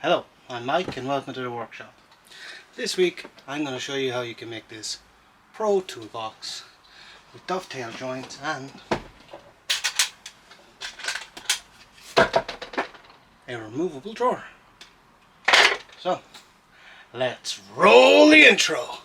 Hello, I'm Mike and welcome to the workshop. This week I'm going to show you how you can make this Pro Toolbox with dovetail joints and a removable drawer. So, let's roll the intro!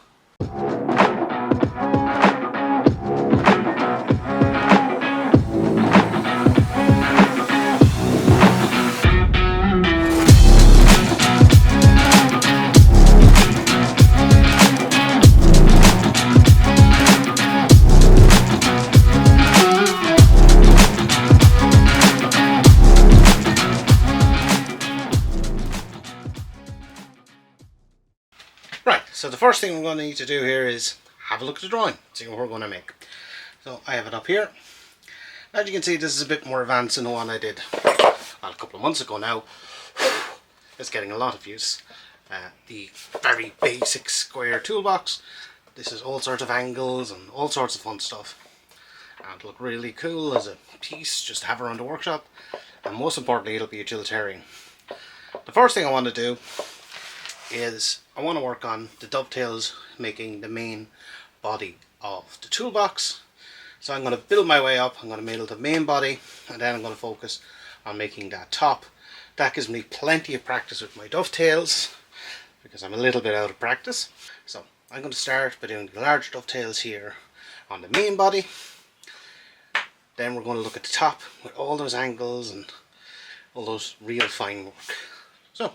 Right, so the first thing we're going to need to do here is have a look at the drawing, see what we're going to make. So I have it up here. As you can see, this is a bit more advanced than the one I did a couple of months ago now. It's getting a lot of use. The very basic square toolbox. This is all sorts of angles and all sorts of fun stuff. And it'll look really cool as a piece just to have around the workshop. And most importantly, it'll be utilitarian. The first thing I want to do is I want to work on the dovetails making the main body of the toolbox. So I'm going to build my way up. I'm going to build the main body and then I'm going to focus on making that top. That gives me plenty of practice with my dovetails because I'm a little bit out of practice. So I'm going to start by doing the large dovetails here on the main body. Then we're going to look at the top with all those angles and all those real fine work. So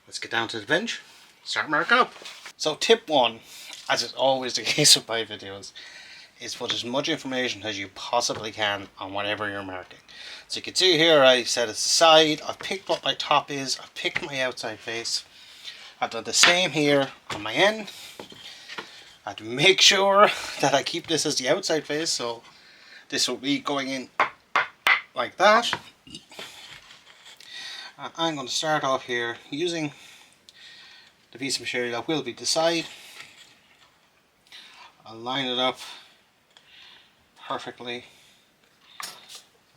let's get down to the bench, start marking up. So tip one, as is always the case with my videos, is put as much information as you possibly can on whatever you're marking. So you can see here I set it aside, I've picked what my top is, I've picked my outside face. I've done the same here on my end. I have to make sure that I keep this as the outside face, so this will be going in like that. And I'm going to start off here using the piece of material that will be the side. I'll line it up perfectly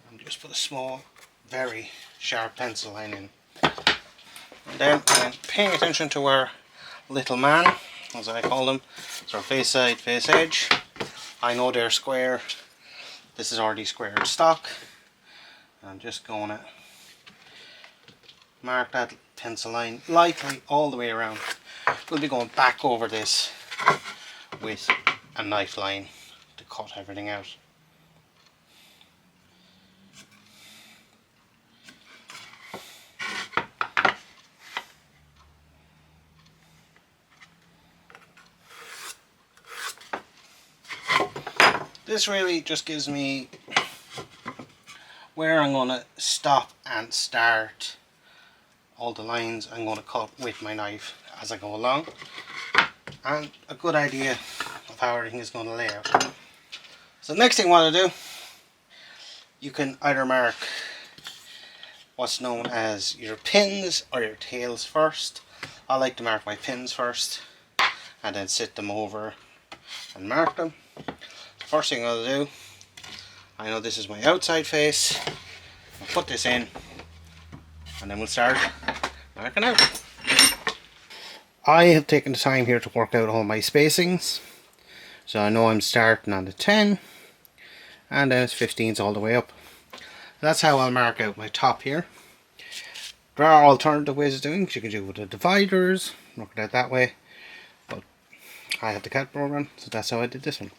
and just put a small, very sharp pencil line in. And then I'm paying attention to our little man, as I call them. So our face side, face edge. I know they're square. This is already square in stock. I'm just going to mark that pencil line lightly all the way around. We'll be going back over this with a knife line to cut everything out. This really just gives me where I'm going to stop and start all the lines I'm going to cut with my knife as I go along, and a good idea of how everything is going to lay out. So the next thing I want to do, you can either mark what's known as your pins or your tails first. I like to mark my pins first and then sit them over and mark them. The first thing I'll do, I know this is my outside face, I'll put this in and then we'll start marking out. I have taken the time here to work out all my spacings. So I know I'm starting on the 10 and then it's 15s all the way up. That's how I'll mark out my top here. There are alternative ways of doing it. You can do it with the dividers, work it out that way. But I have the CAD program, so that's how I did this one.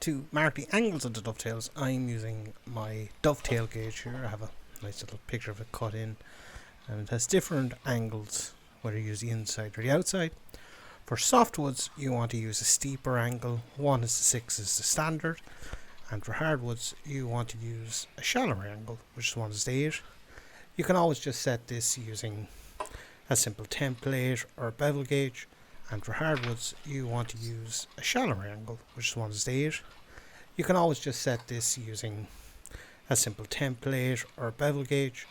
To mark the angles of the dovetails, I'm using my dovetail gauge here. I have a nice little picture of it cut in, and it has different angles whether you use the inside or the outside. For softwoods you want to use a steeper angle. 1:6 is the standard, And for hardwoods, you want to use a shallower angle, which is 1 to 8. You can always just set this using a simple template or bevel gauge. And for hardwoods, you want to use a shallower angle, which is 1 to 8. You can always just set this using a simple template or bevel gauge.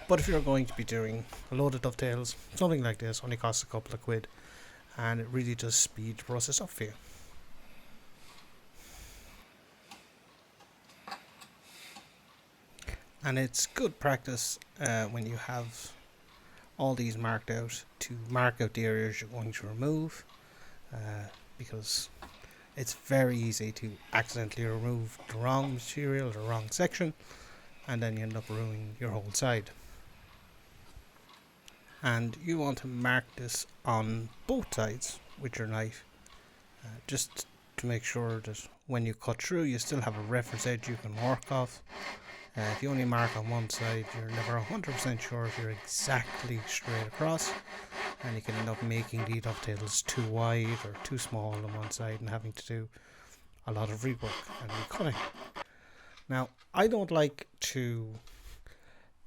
But if you're going to be doing a load of dovetails, something like this only costs a couple of quid, and it really does speed the process up for you. And it's good practice when you have all these marked out to mark out the areas you're going to remove, because it's very easy to accidentally remove the wrong material, the wrong section, and then you end up ruining your whole side. And you want to mark this on both sides with your knife, just to make sure that when you cut through you still have a reference edge you can work off. If you only mark on one side, you're never 100% sure if you're exactly straight across, and you can end up making the dovetails too wide or too small on one side and having to do a lot of rework and recutting. Now, I don't like to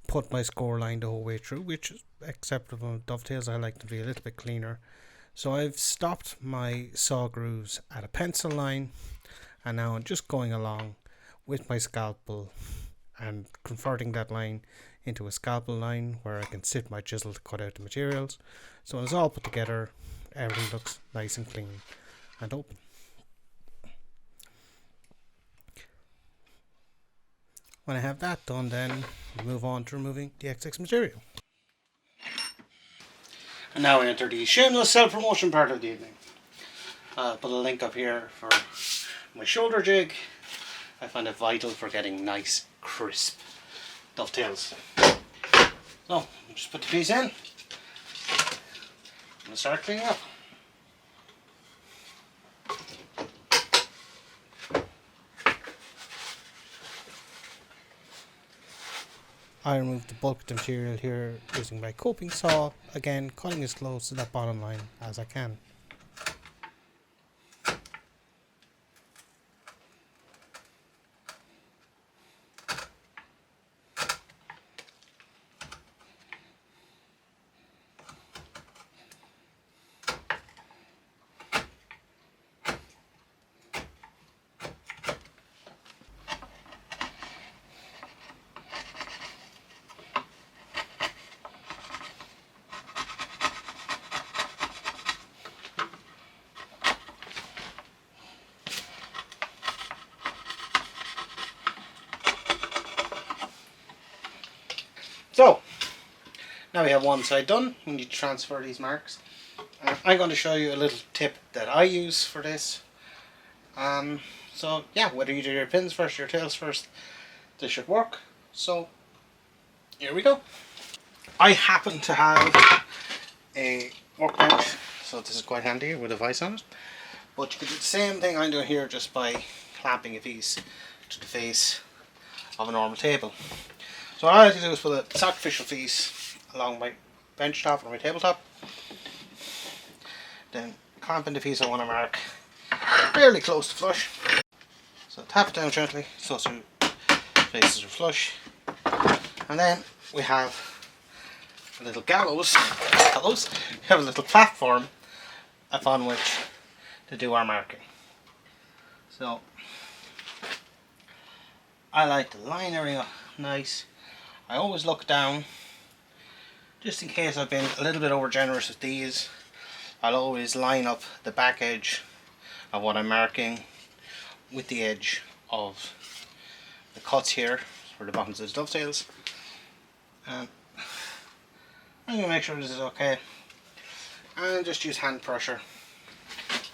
put my score line the whole way through, which is acceptable in dovetails. I like to be a little bit cleaner. So I've stopped my saw grooves at a pencil line, and now I'm just going along with my scalpel and converting that line into a scalpel line where I can sit my chisel to cut out the materials. So when it's all put together, everything looks nice and clean and open. When I have that done, then we move on to removing the excess material. And now we enter the shameless self-promotion part of the evening. I'll put a link up here for my shoulder jig. I find it vital for getting nice, crisp dovetails. So, just put the piece in and start cleaning up. I removed the bulk of the material here using my coping saw, again cutting as close to that bottom line as I can. So, now we have one side done. We need to transfer these marks. I'm going to show you a little tip that I use for this. So yeah, whether you do your pins first, your tails first, this should work. So, here we go. I happen to have a workbench, so this is quite handy with a vise on it. But you can do the same thing I'm doing here just by clamping a piece to the face of a normal table. So what I like to do is put a sacrificial piece along my bench top or my tabletop, then clamp in the piece I want to mark fairly close to flush. So tap it down gently so the faces are flush, and then we have a little gallows. We have a little platform upon which to do our marking. So I like to line everything up nice. I always look down, just in case I've been a little bit over generous with these. I'll always line up the back edge of what I'm marking with the edge of the cuts here for the bottoms of the dovetails. And I'm going to make sure this is okay, and just use hand pressure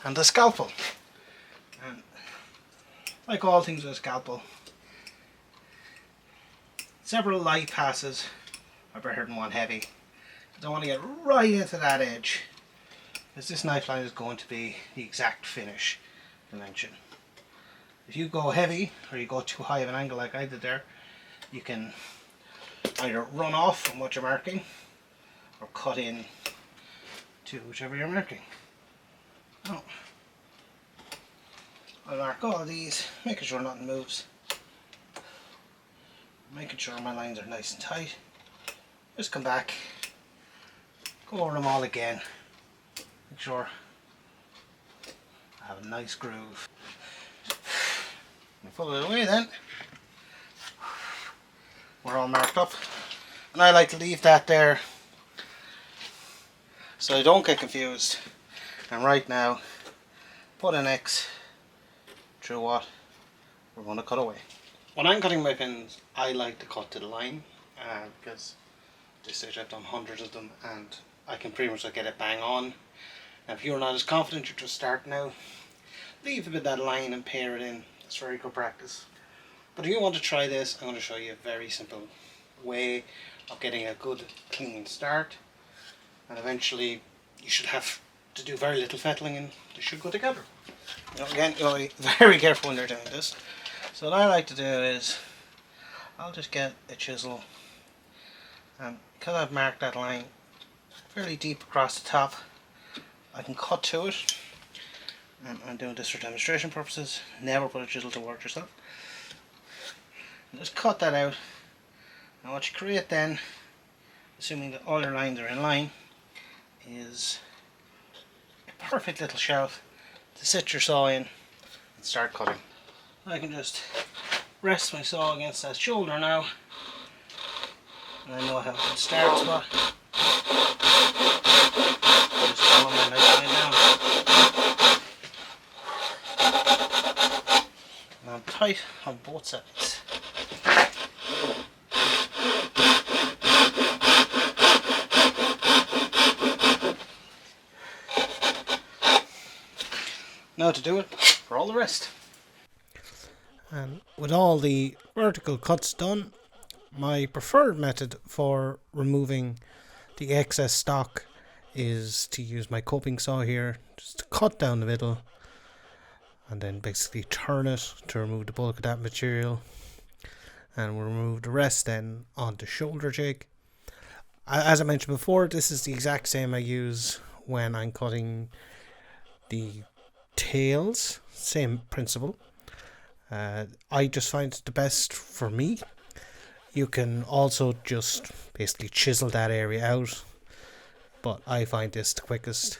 and the scalpel. And like all things with a scalpel, several light passes are better than one heavy. I don't want to get right into that edge, because this knife line is going to be the exact finish dimension. If you go heavy or you go too high of an angle like I did there, you can either run off from what you're marking or cut in to whichever you're marking. Oh. I'll mark all of these, making sure nothing moves. Making sure my lines are nice and tight. Just come back, go over them all again. Make sure I have a nice groove. Pull it away then. We're all marked up. And I like to leave that there so I don't get confused. And right now, put an X through what we're going to cut away. When I'm cutting my pins, I like to cut to the line because at this stage I've done hundreds of them and I can pretty much get it bang on. Now if you're not as confident, you're just starting out, leave a bit of that line and pair it in. It's very good practice. But if you want to try this, I'm going to show you a very simple way of getting a good clean start, and eventually you should have to do very little fettling and they should go together. Now again, you want to be very careful when you're doing this. So what I like to do is I'll just get a chisel, and because I've marked that line fairly deep across the top, I can cut to it. And I'm doing this for demonstration purposes. Never put a chisel to work yourself. And just cut that out. Now what you create then, assuming that all your lines are in line, is a perfect little shelf to sit your saw in and start cutting. I can just rest my saw against that shoulder now, and I know how to start spot. Just follow my nice line down. And I'm tight on both sides. Now to do it for all the rest. And with all the vertical cuts done, my preferred method for removing the excess stock is to use my coping saw here, just to cut down the middle and then basically turn it to remove the bulk of that material, and we'll remove the rest then on the shoulder jig. As I mentioned before, this is the exact same I use when I'm cutting the tails, same principle. I just find it the best for me. You can also just basically chisel that area out, but I find this the quickest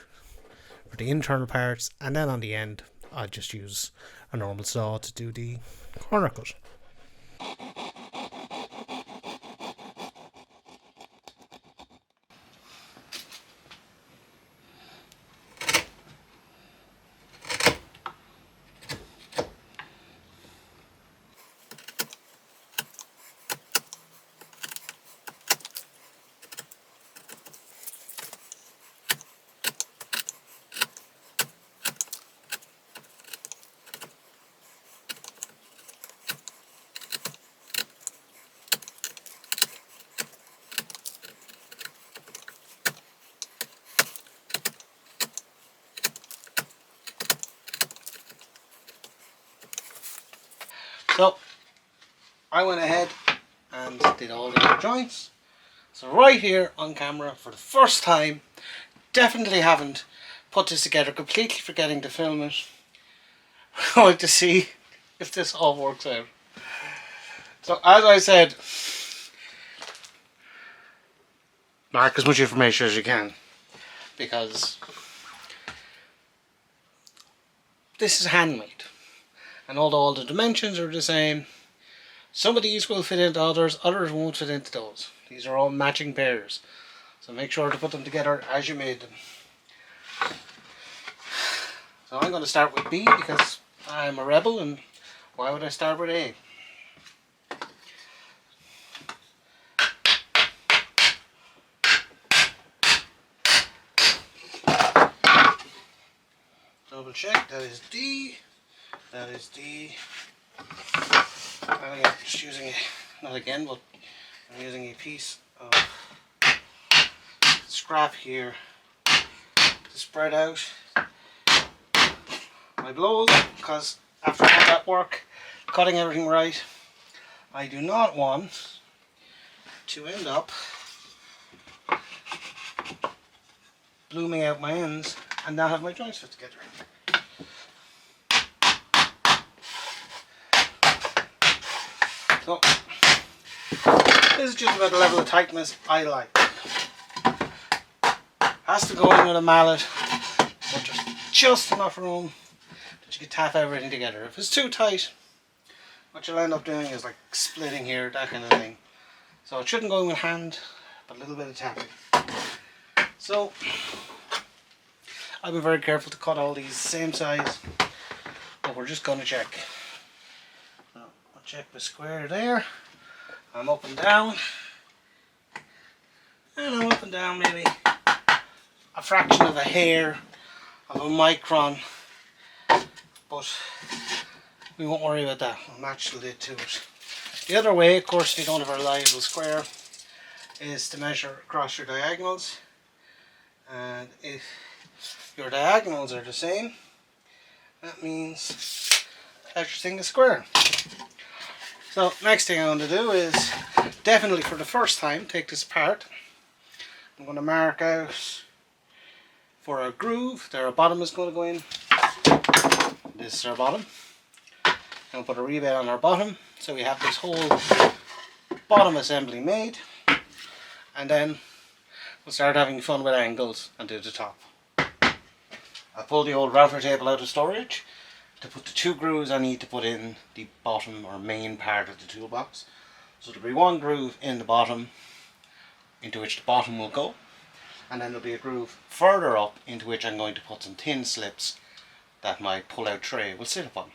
for the internal parts, and then on the end I just use a normal saw to do the corner cut. So I went ahead and did all the joints. So right here on camera for the first time, definitely haven't put this together, completely forgetting to film it. I want to see if this all works out. So as I said, mark as much information as you can, because this is handmade. And although all the dimensions are the same, some of these will fit into others, others won't fit into those. These are all matching pairs, so make sure to put them together as you made them. So I'm going to start with B because I'm a rebel, and why would I start with A? Double check, that is D. That is D. And again, just using a, not again, but I'm using a piece of scrap here to spread out my blows, because after all that work, cutting everything right, I do not want to end up blooming out my ends and not have my joints fit together. So this is just about the level of tightness I like. Has to go in with a mallet, but there's just enough room that you can tap everything together. If it's too tight, what you'll end up doing is like splitting here, that kind of thing. So it shouldn't go in with hand, but a little bit of tapping. So I've been very careful to cut all these same size, but we're just going to check. I'll check the square there. I'm up and down, and I'm up and down maybe a fraction of a hair of a micron, but we won't worry about that. We'll match the lid to it. The other way, of course, if you don't have a reliable square, is to measure across your diagonals, and if your diagonals are the same, that means everything is square. So next thing I'm going to do is, definitely for the first time, take this apart. I'm going to mark out for our groove. There, our bottom is going to go in. This is our bottom. And we'll put a rebate on our bottom, so we have this whole bottom assembly made. And then we'll start having fun with angles and do the top. I pulled the old router table out of storage to put the 2 grooves I need to put in the bottom or main part of the toolbox. So there'll be 1 groove in the bottom into which the bottom will go, and then there'll be a groove further up into which I'm going to put some thin slips that my pull out tray will sit upon.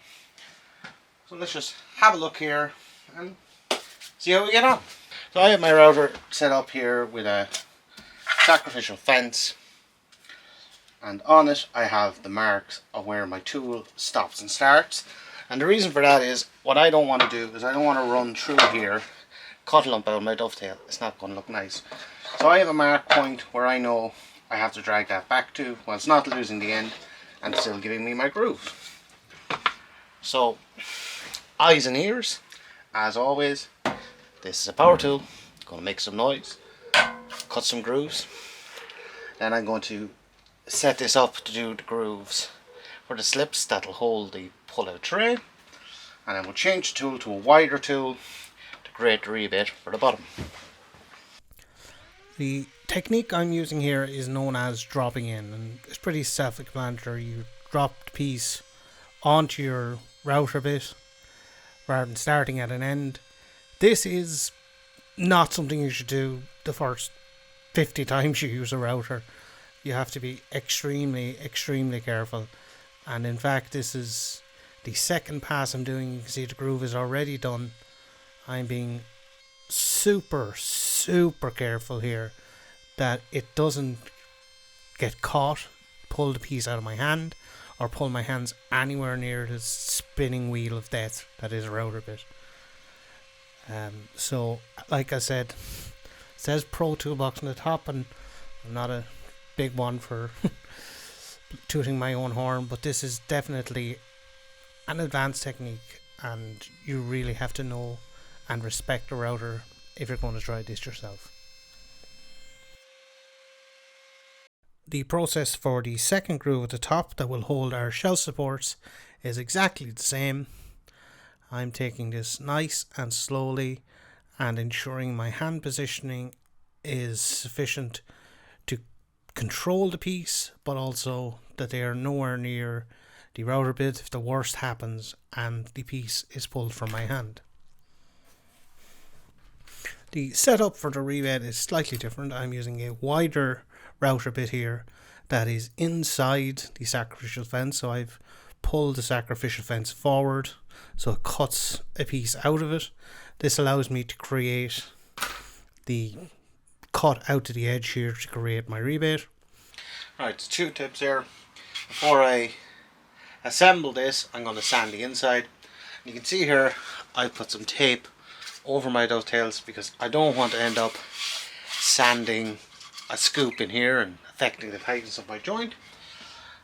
So let's just have a look here and see how we get on. So I have my router set up here with a sacrificial fence, and on it I have the marks of where my tool stops and starts. And the reason for that is, what I don't want to do is I don't want to run through here, cut a lump out of my dovetail. It's not going to look nice. So I have a mark point where I know I have to drag that back to, while it's not losing the end and still giving me my groove. So eyes and ears, as always. This is a power tool. Going to make some noise, cut some grooves. Then I'm going to set this up to do the grooves for the slips that'll hold the pull-out tray, and then we'll change the tool to a wider tool to create the rebate for the bottom. The technique I'm using here is known as dropping in, and it's pretty self-explanatory. You drop the piece onto your router bit rather than starting at an end. This is not something you should do the first 50 times you use a router. You have to be extremely careful, and in fact this is the second pass I'm doing. You can see the groove is already done. I'm being super careful here that it doesn't get caught, pull the piece out of my hand, or pull my hands anywhere near the spinning wheel of death that is a router bit. So like I said, it says Pro Toolbox on the top, and I'm not a big one for tooting my own horn, but this is definitely an advanced technique, and you really have to know and respect the router if you're going to try this yourself. The process for the second groove at the top that will hold our shelf supports is exactly the same. I'm taking this nice and slowly and ensuring my hand positioning is sufficient to control the piece, but also that they are nowhere near the router bit if the worst happens and the piece is pulled from my hand. The setup for the rebate is slightly different. I'm using a wider router bit here that is inside the sacrificial fence, so I've pulled the sacrificial fence forward so it cuts a piece out of it. This allows me to create the cut out to the edge here to create my rebate. Right, so 2 tips here. Before I assemble this, I'm going to sand the inside. You can see here I put some tape over my dovetails because I don't want to end up sanding a scoop in here and affecting the tightness of my joint.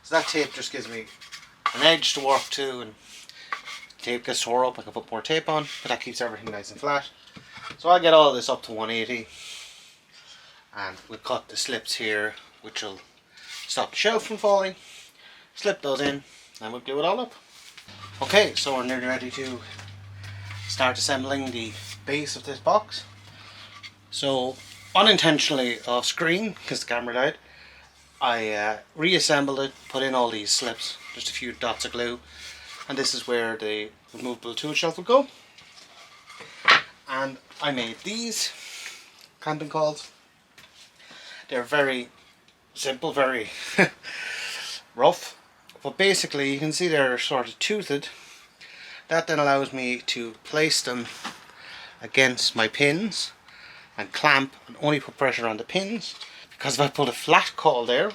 So that tape just gives me an edge to work to, and tape gets tore up, I can put more tape on, but that keeps everything nice and flat. So I'll get all this up to 180, and we'll cut the slips here, which will stop the shelf from falling. Slip those in, and we'll glue it all up. Okay, so we're nearly ready to start assembling the base of this box. So unintentionally off screen, because the camera died, I reassembled it, put in all these slips, just a few dots of glue, and this is where the removable tool shelf will go. And I made these clamping coils. They're very simple, very rough, but basically you can see they're sort of toothed. That then allows me to place them against my pins and clamp and only put pressure on the pins, because if I put a flat coil there,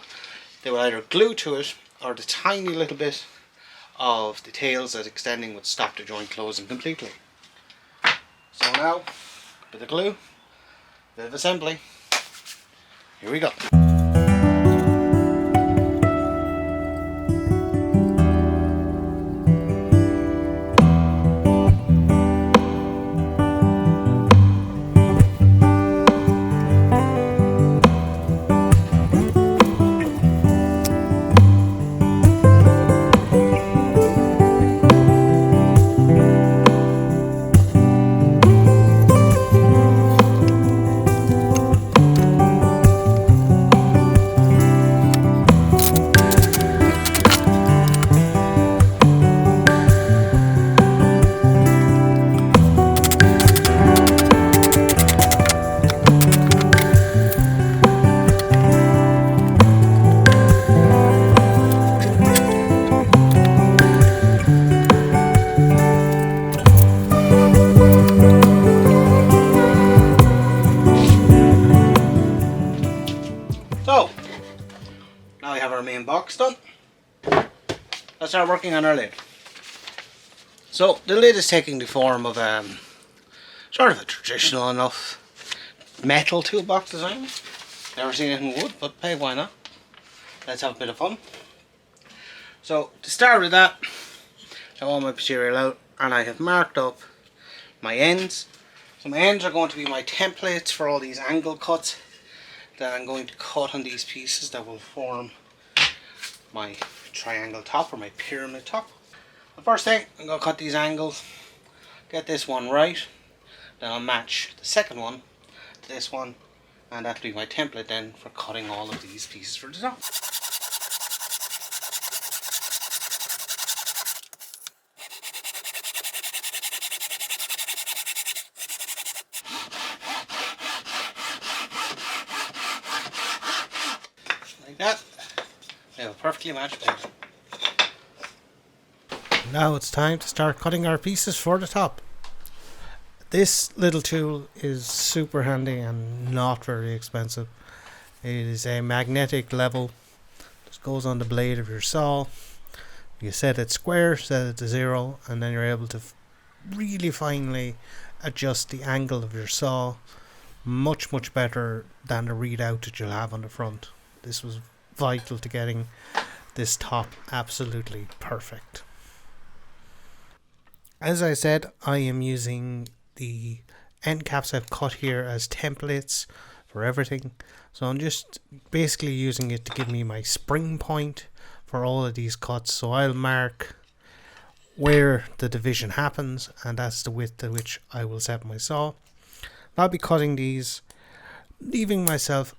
they will either glue to it or the tiny little bit of the tails that extending would stop the joint closing completely. So now, bit of glue, bit of assembly, here we go. So, now we have our main box done. Let's start working on our lid. So, the lid is taking the form of sort of a traditional enough metal toolbox design. Never seen it in wood, but hey, why not? Let's have a bit of fun. So, to start with that, I have all my material out and I have marked up my ends. So my ends are going to be my templates for all these angle cuts that I'm going to cut on these pieces that will form my triangle top or my pyramid top. The first thing, I'm going to cut these angles, get this one right, then I'll match the second one to this one, and that'll be my template then for cutting all of these pieces for the top. Like that, we have a perfectly matched pattern. Now it's time to start cutting our pieces for the top. This little tool is super handy and not very expensive. It is a magnetic level. Just goes on the blade of your saw. You set it square, set it to 0, and then you're able to really finely adjust the angle of your saw. Much better than the readout that you'll have on the front. This was vital to getting this top absolutely perfect. As I said, I am using the end caps I've cut here as templates for everything. So I'm just basically using it to give me my spring point for all of these cuts. So I'll mark where the division happens, and that's the width at which I will set my saw. I'll be cutting these, leaving myself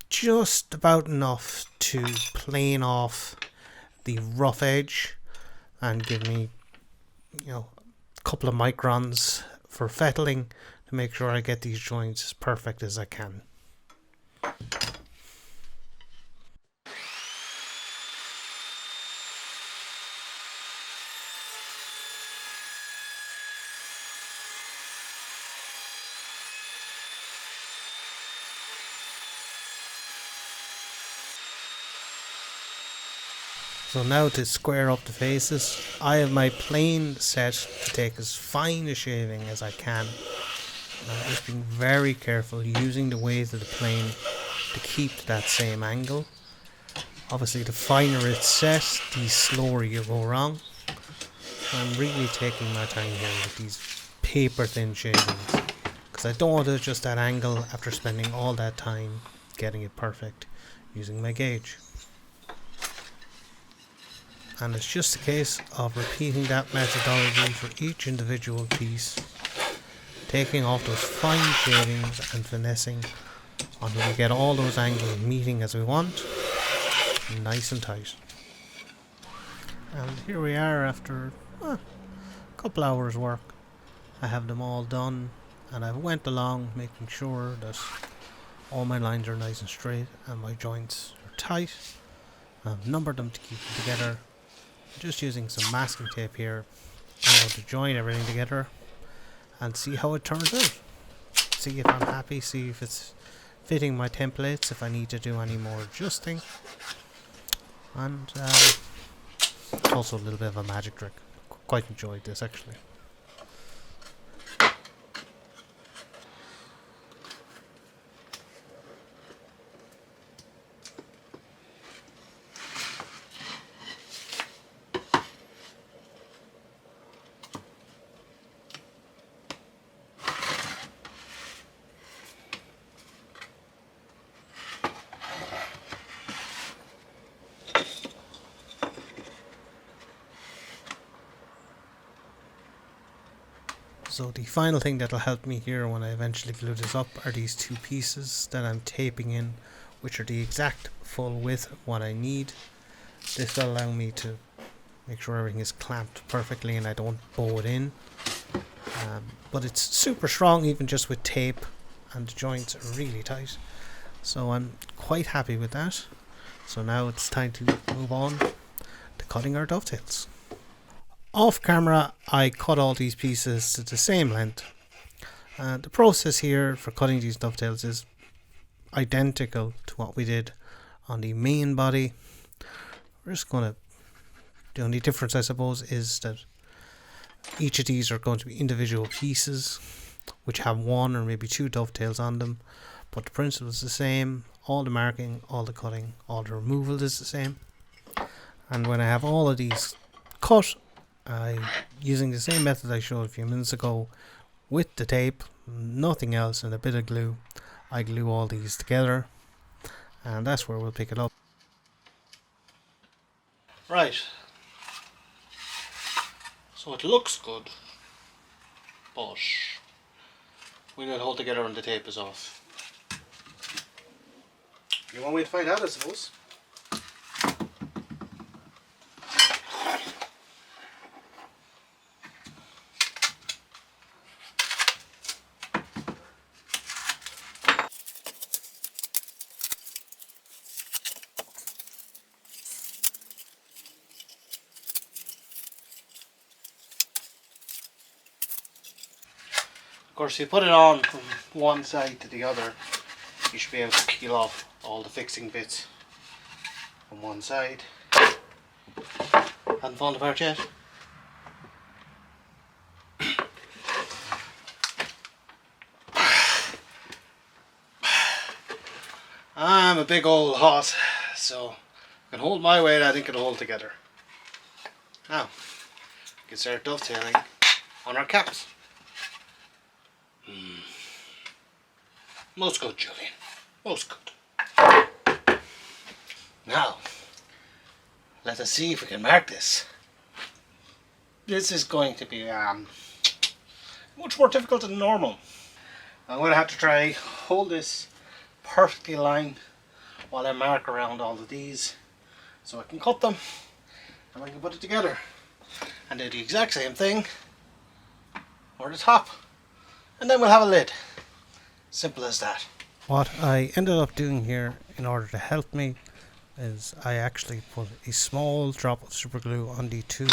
just about enough to plane off the rough edge and give me, you know, a couple of microns for fettling to make sure I get these joints as perfect as I can. So now to square up the faces, I have my plane set to take as fine a shaving as I can. I'm just being very careful using the weight of the plane to keep that same angle. Obviously the finer it's set, the slower you go wrong. I'm really taking my time here with these paper thin shavings, because I don't want to adjust that angle after spending all that time getting it perfect using my gauge. and it's just a case of repeating that methodology for each individual piece, taking off those fine shadings and finessing until we get all those angles meeting as we want, nice and tight. And here we are after a couple hours work. I have them all done, and I went along making sure that all my lines are nice and straight and my joints are tight. I've numbered them to keep them together. Just using some masking tape here, I'm going to join everything together and see how it turns out. See if I'm happy, see if it's fitting my templates, if I need to do any more adjusting. And it's also a little bit of a magic trick. Quite enjoyed this actually. So the final thing that'll help me here when I eventually glue this up are these two pieces that I'm taping in, which are the exact full width of what I need. This will allow me to make sure everything is clamped perfectly and I don't bow it in. But it's super strong even just with tape, and the joints are really tight. So I'm quite happy with that. So now it's time to move on to cutting our dovetails. Off camera, I cut all these pieces to the same length. The process here for cutting these dovetails is identical to what we did on the main body. We're just going to, the only difference I suppose is that each of these are going to be individual pieces which have one or maybe two dovetails on them, but the principle is the same. All the marking, all the cutting, all the removal is the same. And when I have all of these cut, using the same method I showed a few minutes ago with the tape, nothing else, and a bit of glue, I glue all these together, and that's where we'll pick it up. Right, so it looks good, but we need to hold together when the tape is off. You want me to find out, I suppose? Of course, if you put it on from one side to the other, you should be able to peel off all the fixing bits from one side. Hasn't fallen apart yet. I'm a big old hot, so I can hold my weight, I think it'll hold together. Now, we can start dovetailing on our caps. Most good, Julian. Most good. Now, let us see if we can mark this. This is going to be much more difficult than normal. I'm going to have to try hold this perfectly lined while I mark around all of these so I can cut them and I can put it together and do the exact same thing over the top, and then we'll have a lid. Simple as that. What I ended up doing here in order to help me is I actually put a small drop of super glue on the two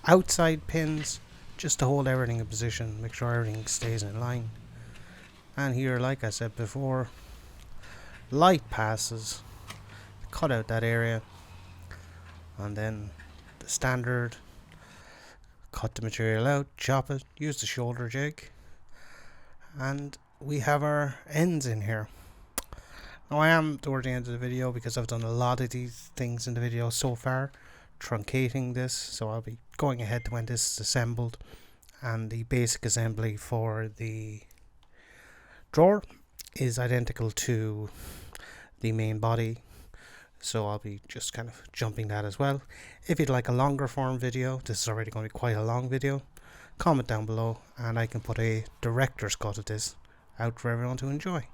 outside pins just to hold everything in position, make sure everything stays in line. And here, like I said before, light passes, cut out that area, and then the standard, cut the material out, chop it, use the shoulder jig, and we have our ends in here. Now I am toward the end of the video because I've done a lot of these things in the video so far, truncating this, so I'll be going ahead to when this is assembled, and the basic assembly for the drawer is identical to the main body. so I'll be just kind of jumping that as well. If you'd like a longer form video, this is already going to be quite a long video, comment down below and I can put a director's cut of this out for everyone to enjoy.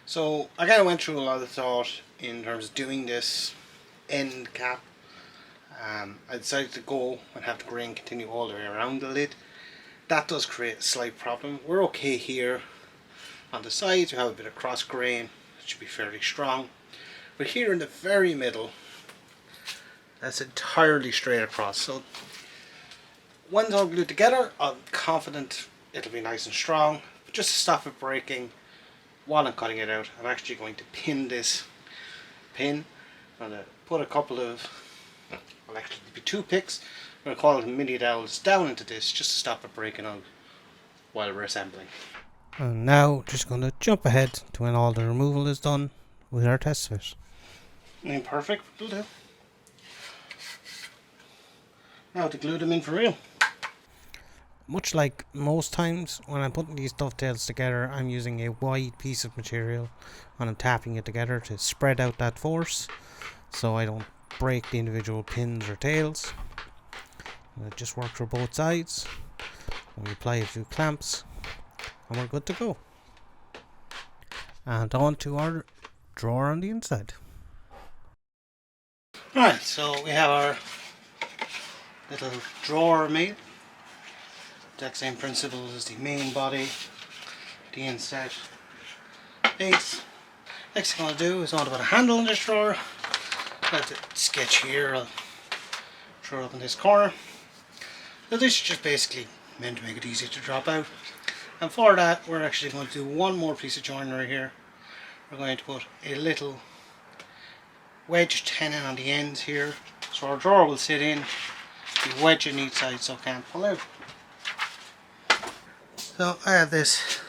So I kind of went through a lot of thought in terms of doing this end cap. I decided to go and have the grain continue all the way around the lid. That does create a slight problem. We're okay here on the sides, we have a bit of cross grain, it should be fairly strong. But here in the very middle, that's entirely straight across. So once all glued together, I'm confident it'll be nice and strong. But just to stop it breaking while I'm cutting it out, I'm actually going to pin this pin. I'm going to put a couple of, well actually there'll be 2 picks, I'm going to call it mini dowels, down into this just to stop it breaking out while we're assembling. And now just going to jump ahead to when all the removal is done with our test fit. Perfect, will do. Now to glue them in for real. Much like most times when I'm putting these dovetails together, I'm using a wide piece of material and I'm tapping it together to spread out that force so I don't break the individual pins or tails. And it just works for both sides. And we apply a few clamps and we're good to go. And on to our drawer on the inside. Right, so we have our little drawer made. Exact same principle as the main body, the inside base. Next thing I'll do is I want to put a handle in this drawer. I'll have the sketch here, I'll throw it up in this corner. So this is just basically meant to make it easy to drop out. And for that we're actually going to do one more piece of joinery here. We're going to put a little wedge tenon on the ends here, so our drawer will sit in, be wedged on each side so it can't pull out. So I have this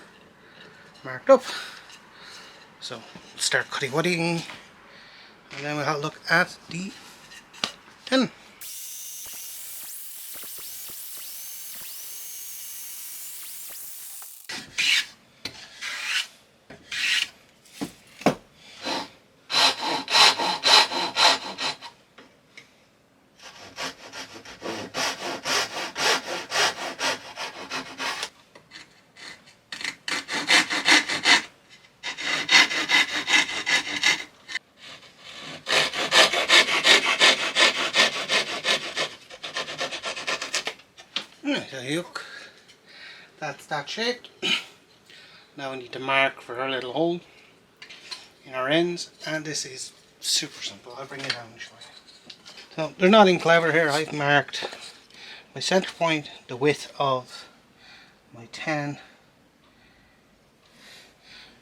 marked up, so we'll start cutting and then we'll have a look at the tenon. Right, a hook. That's that shaped. Now we need to mark for our little hole in our ends, and this is super simple. I'll bring it down and show you. So there's nothing clever here. I've marked my center point, the width of my tenon.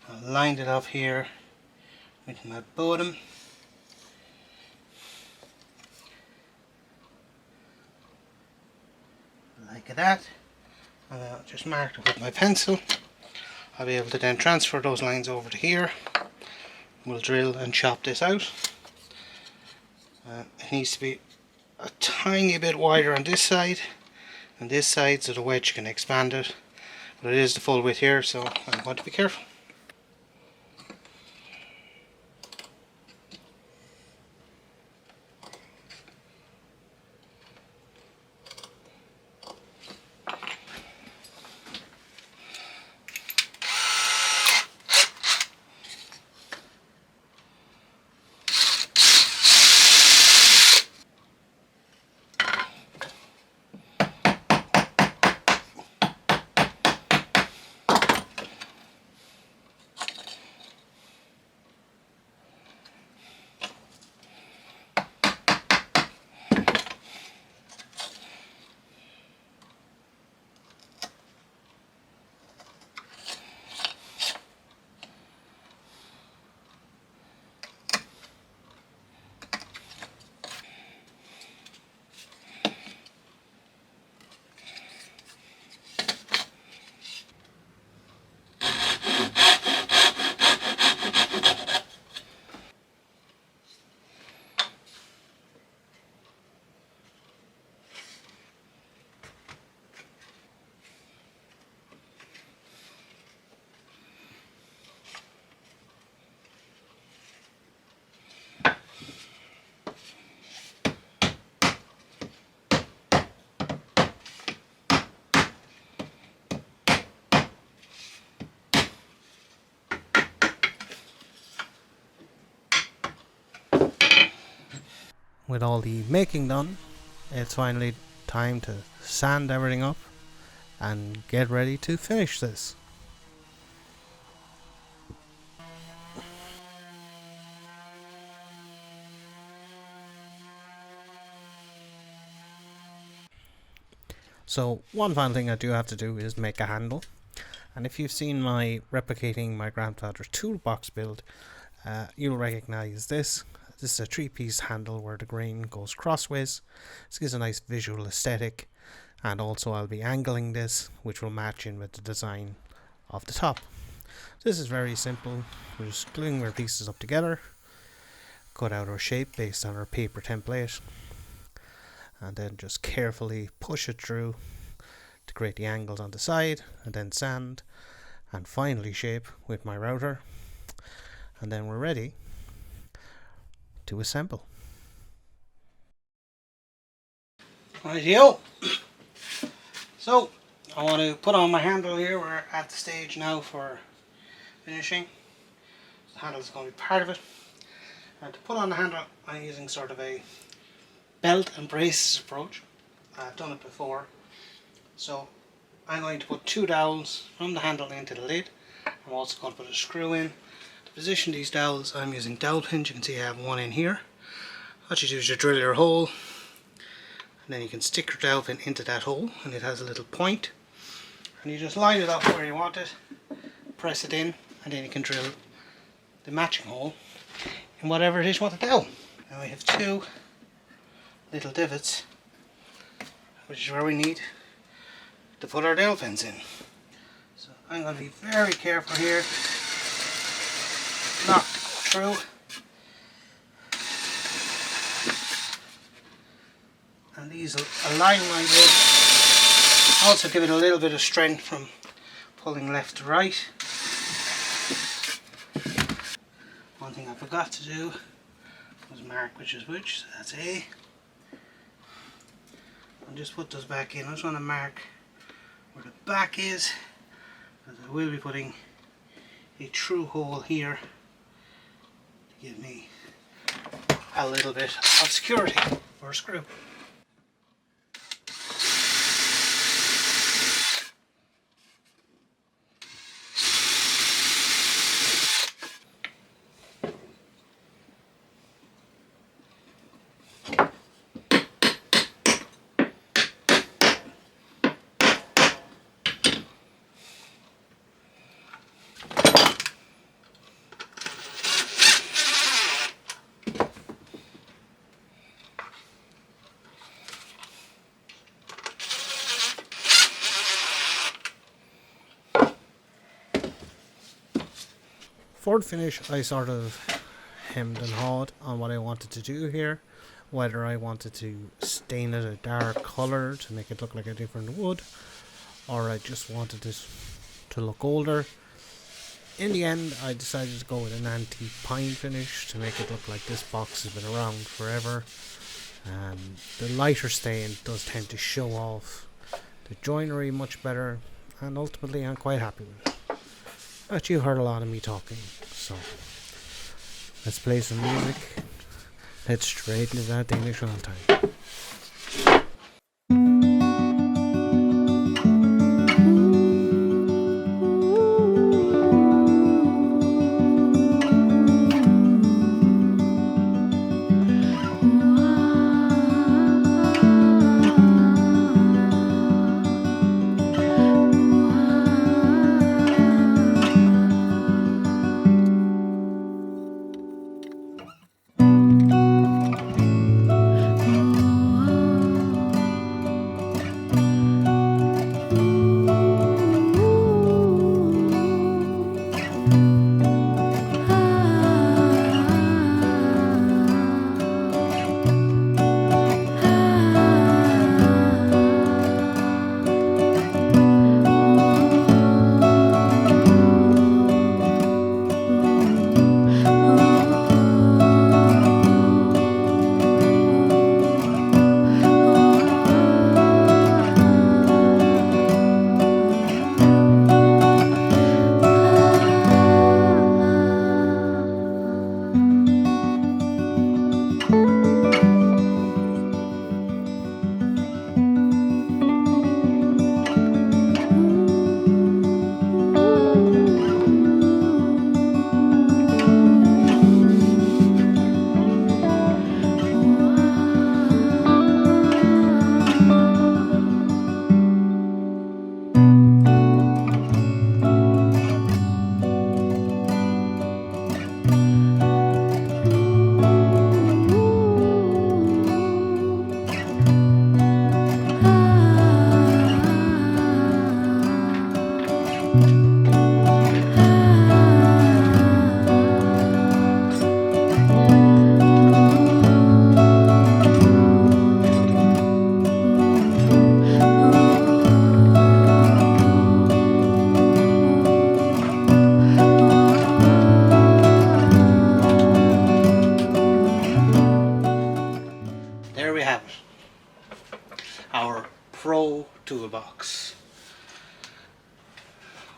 I lined it up here with my bottom. Like that, and I'll just mark it with my pencil. I'll be able to then transfer those lines over to here. We'll drill and chop this out. It needs to be a tiny bit wider on this side and this side so the wedge can expand it, but it is the full width here, so I'm going to be careful. with all the making done, it's finally time to sand everything up and get ready to finish this. So one final thing I do have to do is make a handle, and if you've seen my replicating my grandfather's toolbox build, you'll recognize this. This is a 3-piece handle where the grain goes crossways. This gives a nice visual aesthetic, and also I'll be angling this, which will match in with the design of the top. This is very simple. We're just gluing our pieces up together, cut out our shape based on our paper template, and then just carefully push it through to create the angles on the side, and then sand, and finally shape with my router, and then we're ready to assemble. Rightio. So I want to put on my handle here. We're at the stage now for finishing. The handle is going to be part of it, and to put on the handle I'm using sort of a belt and braces approach. I've done it before. So I'm going to put 2 dowels from the handle into the lid. I'm also going to put a screw in. To position these dowels I'm using dowel pins. You can see I have one in here. What you do is you drill your hole, and then you can stick your dowel pin into that hole, and it has a little point, and you just line it up where you want it, press it in, and then you can drill the matching hole in whatever it is you want the dowel. Now we have 2 little divots, which is where we need to put our dowel pins in. So I'm going to be very careful here not to go through, and these will align my lid, also give it a little bit of strength from pulling left to right. One thing I forgot to do was mark which is which, so that's A. And just put those back in. I just want to mark where the back is, because I will be putting a true hole here to give me a little bit of security for a screw. For the finish, I sort of hemmed and hawed on what I wanted to do here, whether I wanted to stain it a dark colour to make it look like a different wood, or I just wanted it to look older. In the end, I decided to go with an antique pine finish to make it look like this box has been around forever. The lighter stain does tend to show off the joinery much better, and ultimately I'm quite happy with it. But you heard a lot of me talking, so let's play some music. Let's straight into that Danish runtime.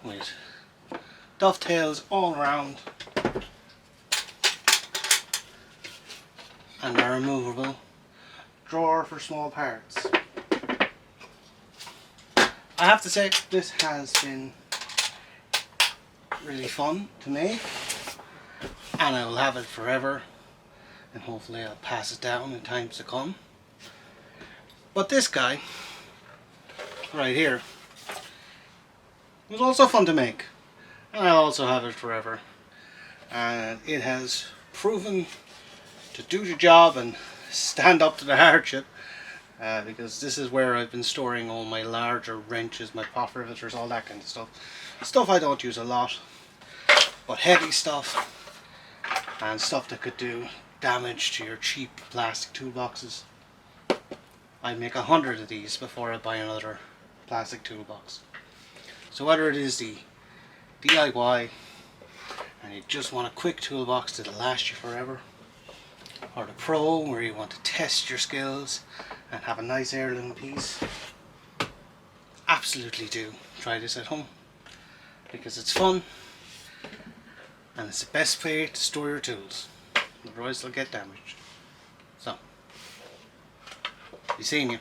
with dovetails all around and a removable drawer for small parts. I have to say this has been really fun to make, and I will have it forever, and hopefully I'll pass it down in times to come. But this guy right here was also fun to make, and I'll also have it forever, and it has proven to do the job and stand up to the hardship, because this is where I've been storing all my larger wrenches, my pot riveters, all that kind of stuff I don't use a lot, but heavy stuff and stuff that could do damage to your cheap plastic toolboxes. I make 100 of these before I buy another plastic toolbox. So whether it is the DIY and you just want a quick toolbox that'll last you forever, or the Pro where you want to test your skills and have a nice heirloom piece, absolutely do try this at home, because it's fun and it's the best way to store your tools, otherwise they'll get damaged. So, be seeing you.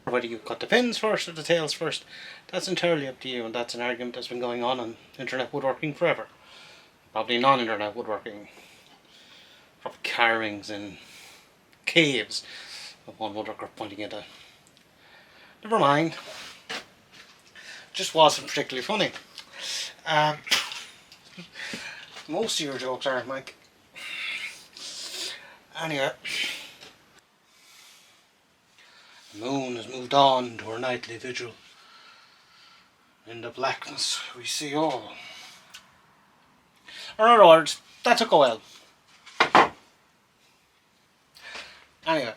Whether you cut the pins first or the tails first, that's entirely up to you, and that's an argument that's been going on internet woodworking forever. Probably non-internet woodworking, probably carvings in caves of one woodworker pointing at a... Never mind. Just wasn't particularly funny. Most of your jokes aren't, Mike. Anyway, the moon has moved on to her nightly vigil. In the blackness we see all. Or in other words, that took a while. Anyway,